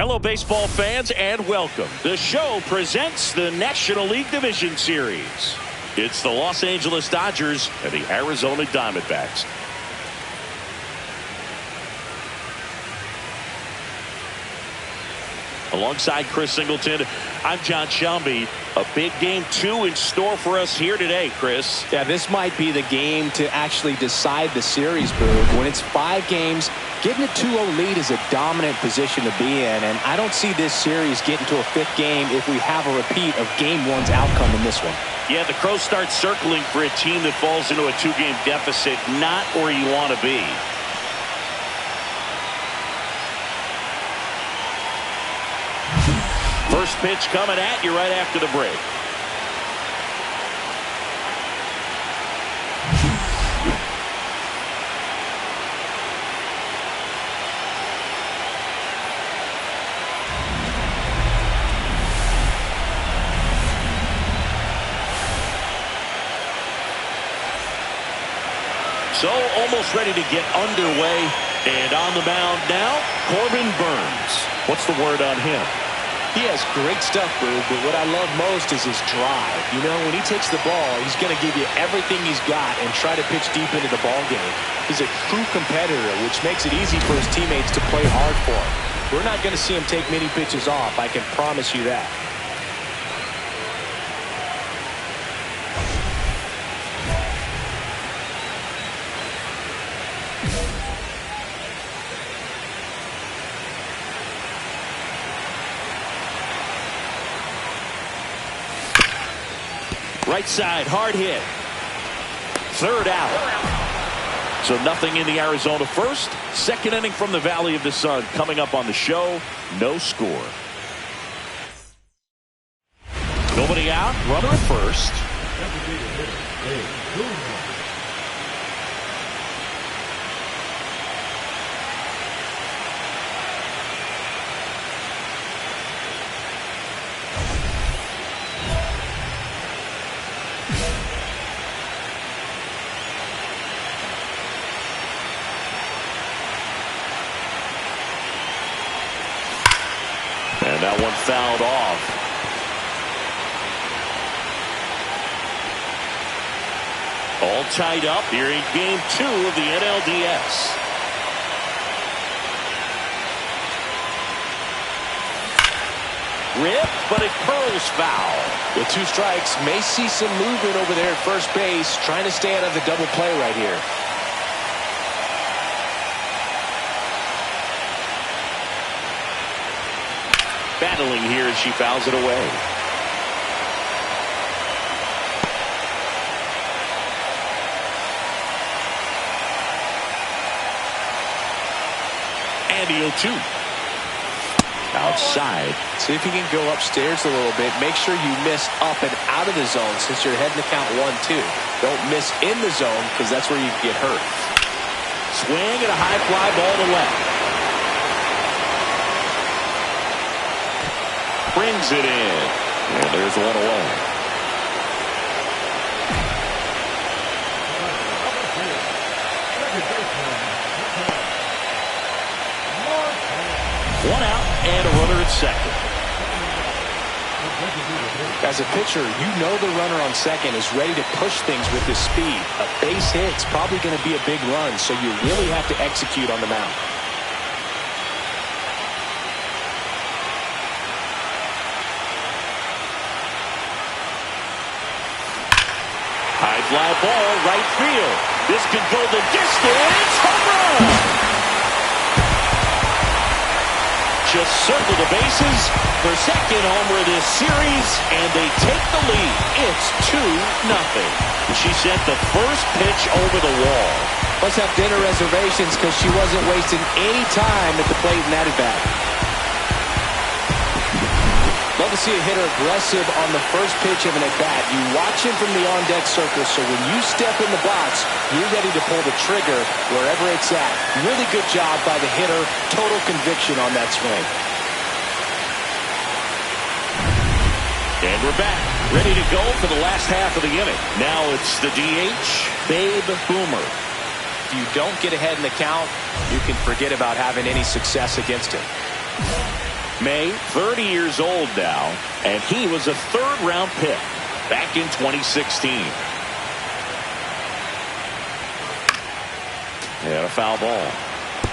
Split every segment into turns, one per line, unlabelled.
Hello, baseball fans, and welcome. The show presents the National League Division Series. It's the Los Angeles Dodgers and the Arizona Diamondbacks. Alongside Chris Singleton, I'm John Shelby. A big game 2 in store for us here today, Chris.
Yeah, this might be the game to actually decide the series, Boog. When it's 5 games, getting a 2-0 lead is a dominant position to be in, and I don't see this series getting to a 5th game if we have a repeat of Game 1's outcome in this one.
Yeah, the Crows start circling for a team that falls into a 2-game deficit, not where you want to be. First pitch coming at you right after the break. So almost ready to get underway, and on the mound now, Corbin Burns. What's the word on him?
He has great stuff, Boog, but what I love most is his drive. You know, when he takes the ball, he's going to give you everything he's got and try to pitch deep into the ball game. He's a true competitor, which makes it easy for his teammates to play hard for him. We're not going to see him take many pitches off, I can promise you that.
Right side, hard hit. Third out. So nothing in the Arizona first. Second inning from the Valley of the Sun coming up on the show. No score. Nobody out. Runner at first. And that one fouled off. All tied up here in game 2 of the NLDS. Rip, but it curls foul.
With 2 strikes, may see some movement over there at first base, trying to stay out of the double play right here.
Battling here as she fouls it away. And the 0-2. Outside.
See if you can go upstairs a little bit. Make sure you miss up and out of the zone since you're heading to count 1-2. Don't miss in the zone because that's where you get hurt.
Swing and a high fly ball to left. Brings it in. And there's one away. One out and a runner at second.
As a pitcher, you know the runner on second is ready to push things with his speed. A base hit's probably going to be a big run, so you really have to execute on the mound.
High fly ball, right field. This could go the distance. Home run! Just circle the bases. Their second homer this series, and they take the lead. It's 2-0. She sent the first pitch over the wall.
Must have dinner reservations because she wasn't wasting any time at the plate in that at-bat. Love to see a hitter aggressive on the first pitch of an at-bat. You watch him from the on-deck circle, so when you step in the box, you're ready to pull the trigger wherever it's at. Really good job by the hitter. Total conviction on that swing.
And we're back, ready to go for the last half of the inning. Now it's the DH, Babe Boomer.
If you don't get ahead in the count, you can forget about having any success against him.
May, 30 years old now, and he was a third-round pick back in 2016. And a foul ball.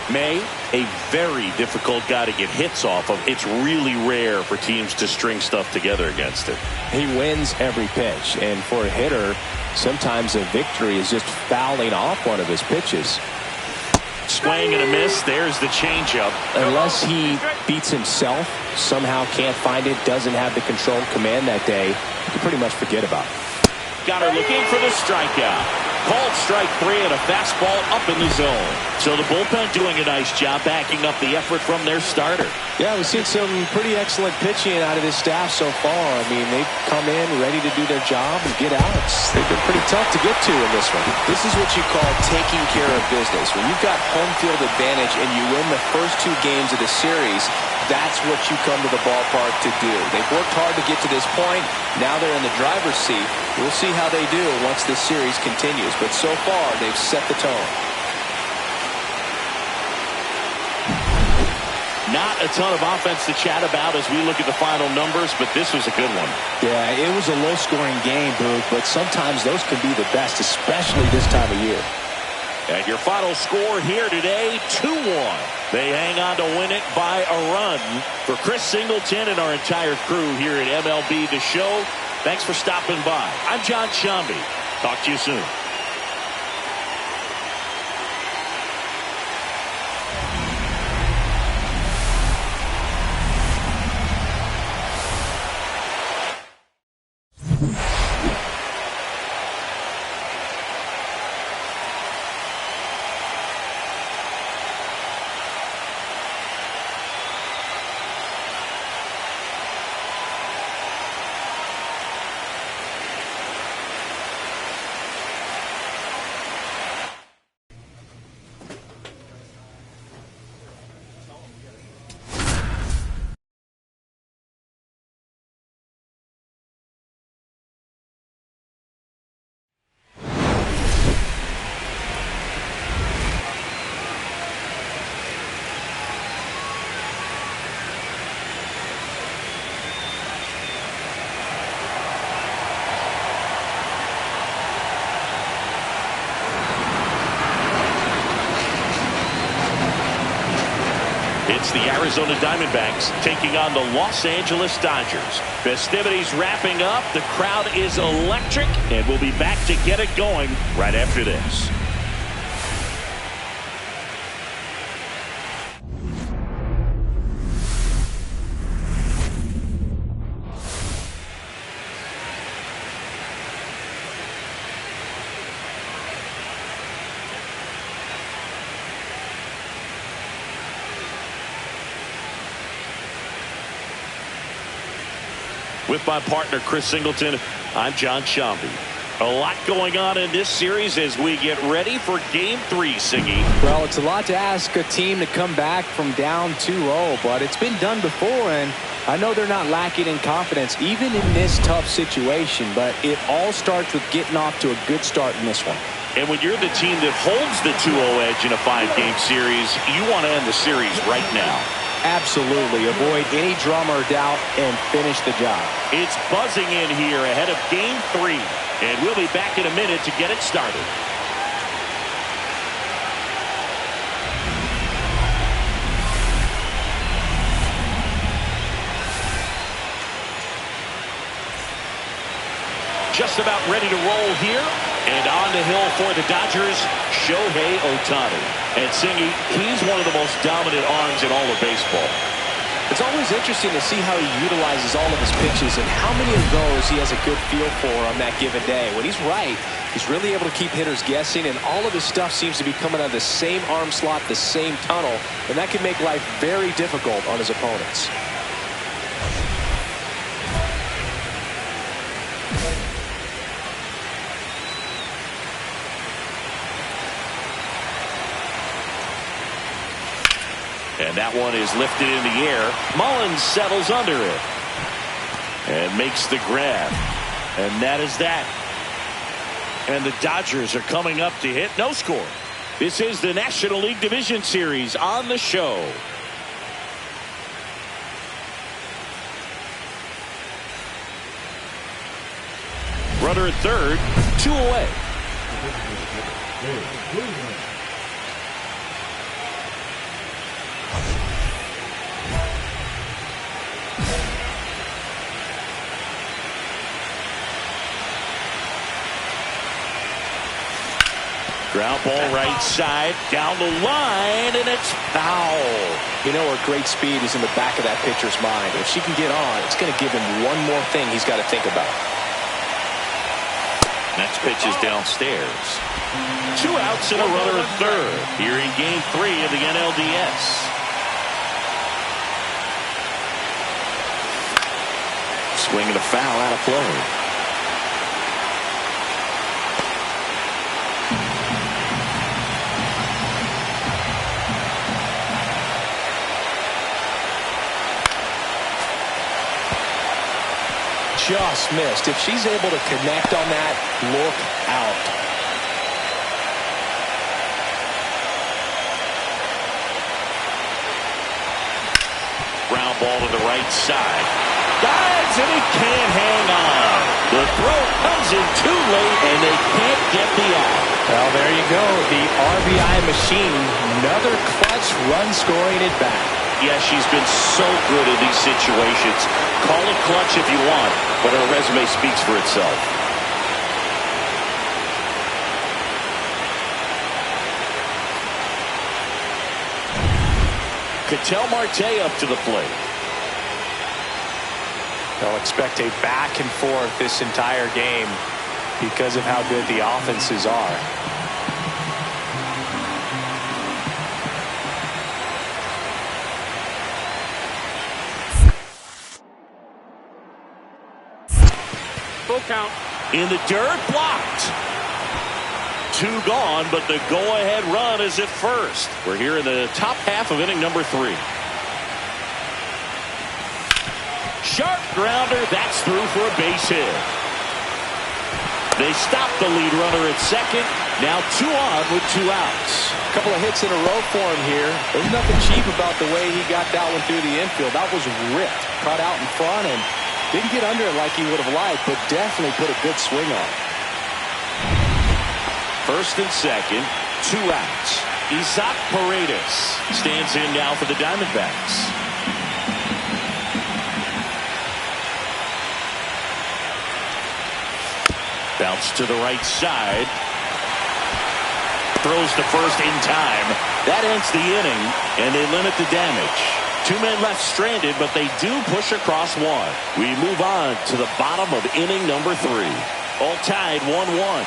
May, a very difficult guy to get hits off of. It's really rare for teams to string stuff together against him.
He wins every pitch, and for a hitter, sometimes a victory is just fouling off one of his pitches.
Swing and a miss. There's the changeup.
Unless he beats himself, somehow can't find it, doesn't have the control command that day, you can pretty much forget about it.
Got her looking for the strikeout. Called strike 3 and a fastball up in the zone. So the bullpen doing a nice job backing up the effort from their starter.
Yeah, we've seen some pretty excellent pitching out of this staff so far. I mean, they've come in ready to do their job and get outs. They've been pretty tough to get to in this one.
This is what you call taking care of business. When you've got home field advantage and you win the first 2 games of the series, that's what you come to the ballpark to do. They've worked hard to get to this point. Now they're in the driver's seat. We'll see how they do once this series continues. But so far, they've set the tone.
Not a ton of offense to chat about as we look at the final numbers, but this was a good one.
Yeah, it was a low-scoring game, Boog, but sometimes those can be the best, especially this time of year.
And your final score here today, 2-1. They hang on to win it by a run. For Chris Singleton and our entire crew here at MLB The Show, thanks for stopping by. I'm John Shambi. Talk to you soon. It's the Arizona Diamondbacks taking on the Los Angeles Dodgers. Festivities wrapping up. The crowd is electric, and we'll be back to get it going right after this. With my partner, Chris Singleton, I'm John Shambi. A lot going on in this series as we get ready for Game 3, Siggy.
Well, it's a lot to ask a team to come back from down 2-0, but it's been done before, and I know they're not lacking in confidence, even in this tough situation, but it all starts with getting off to a good start in this one.
And when you're the team that holds the 2-0 edge in a 5-game series, you want to end the series right now.
Absolutely. Avoid any drama or doubt and finish the job.
It's buzzing in here ahead of Game 3. And we'll be back in a minute to get it started. Just about ready to roll here. And on the hill for the Dodgers, Shohei Ohtani. And Singy, he's one of the most dominant arms in all of baseball.
It's always interesting to see how he utilizes all of his pitches and how many of those he has a good feel for on that given day. When he's right, he's really able to keep hitters guessing, and all of his stuff seems to be coming out of the same arm slot, the same tunnel, and that can make life very difficult on his opponents.
And that one is lifted in the air. Mullins settles under it and makes the grab. And that is that. And the Dodgers are coming up to hit. No score. This is the National League Division Series on the show. Runner at third, 2 away. Ground ball right side, down the line, and it's foul.
You know her great speed is in the back of that pitcher's mind. If she can get on, it's going to give him one more thing he's got to think about.
Next pitch is downstairs. 2 outs and a runner at third here in Game 3 of the NLDS. Swing and a foul out of play.
Just missed. If she's able to connect on that, look out.
Ground ball to the right side. Dives and he can't hang on. The throw comes in too late and they can't get the out.
Well, there you go. The RBI machine. Another clutch run scoring at bat.
Yeah, she's been so good in these situations. Call it clutch if you want, but her resume speaks for itself. Ketel Marte up to the plate.
They'll expect a back and forth this entire game because of how good the offenses are.
Full count. In the dirt, blocked. 2 gone, but the go-ahead run is at first. We're here in the top half of inning number 3. Sharp grounder, that's through for a base hit. They stop the lead runner at second. Now 2 on with 2 outs.
A couple of hits in a row for him here. There's nothing cheap about the way he got that one through the infield. That was ripped, cut out in front, and didn't get under it like he would have liked, but definitely put a good swing on.
First and second, 2 outs. Isaac Paredes stands in now for the Diamondbacks. Bounce to the right side. Throws to first in time. That ends the inning, and they limit the damage. 2 men left stranded, but they do push across 1. We move on to the bottom of inning number 3. All tied 1-1.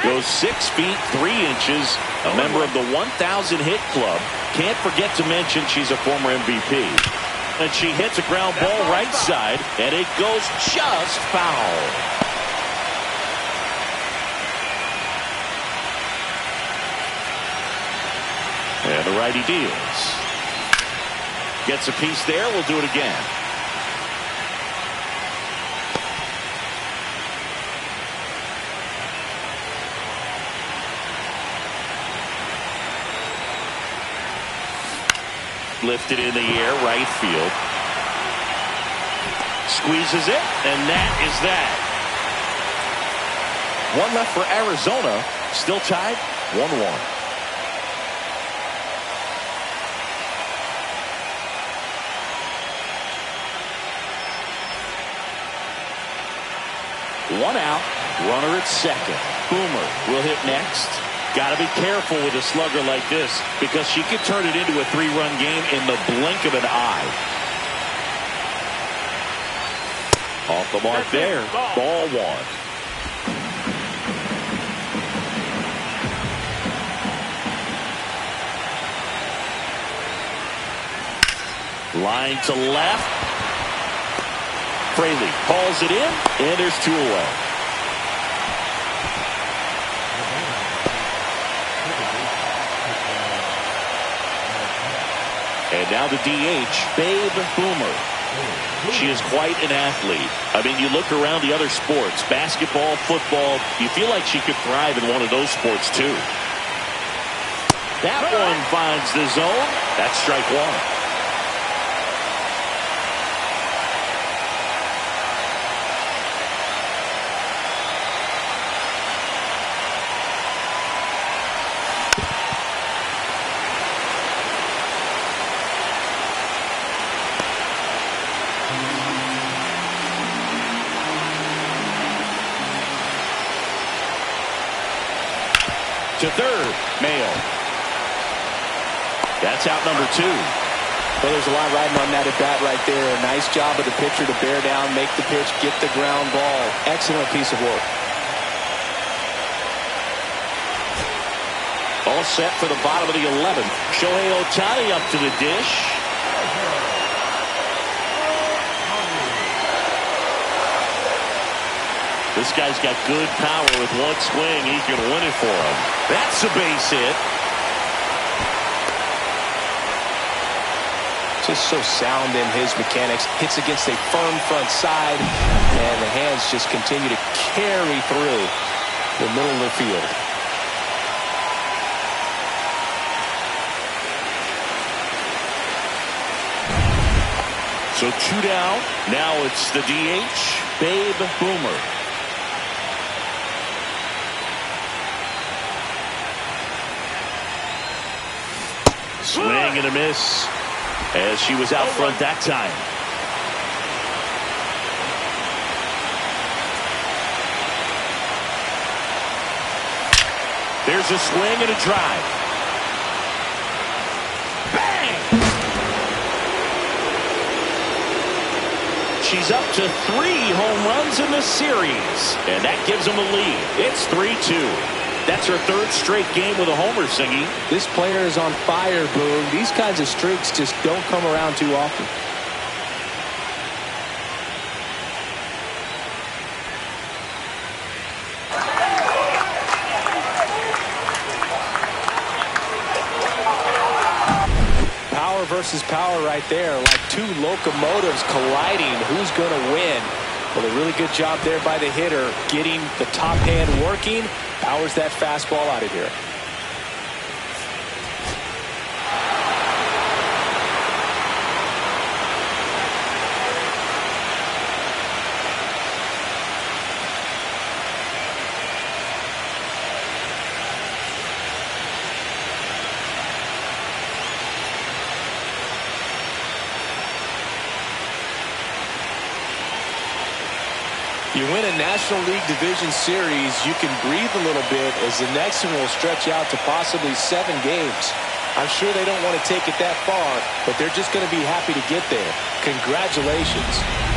Goes 6 feet 3 inches, a member of the 1,000 hit club. Can't forget to mention she's a former MVP. And she hits a ground ball right side, and it goes just foul. And the righty deals. Gets a piece there. We'll do it again. Lifted in the air, right field. Squeezes it, and that is that. 1 left for Arizona. Still tied, 1-1. One out, runner at second. Boomer will hit next. Got to be careful with a slugger like this because she could turn it into a 3-run game in the blink of an eye. Off the mark there. Ball 1. Line to left. Fraley hauls it in, and there's 2 away. And now the DH, Babe Boomer. She is quite an athlete. I mean, you look around the other sports, basketball, football, you feel like she could thrive in one of those sports too. That one finds the zone. That's strike one. To third, Mayo. That's out number 2.
Well, there's a lot riding on that at bat right there. A nice job of the pitcher to bear down, make the pitch, get the ground ball. Excellent piece of work.
All set for the bottom of the 11th. Shohei Ohtani up to the dish. This guy's got good power. With one swing, he can win it for him. That's a base hit.
Just so sound in his mechanics. Hits against a firm front side, and the hands just continue to carry through the middle of the field.
So 2 down. Now it's the DH, Babe Boomer. Swing and a miss as she was out front that time. There's a swing and a drive. Bang! She's up to 3 home runs in the series, and that gives them a lead. It's 3-2. That's her 3rd straight game with a homer, Singy.
This player is on fire, Boone. These kinds of streaks just don't come around too often. Power versus power right there, like 2 locomotives colliding. Who's going to win? Well, a really good job there by the hitter, getting the top hand working. Powers that fastball out of here. You win a National League Division Series, you can breathe a little bit, as the next one will stretch out to possibly 7 games. I'm sure they don't want to take it that far, but they're just going to be happy to get there. Congratulations.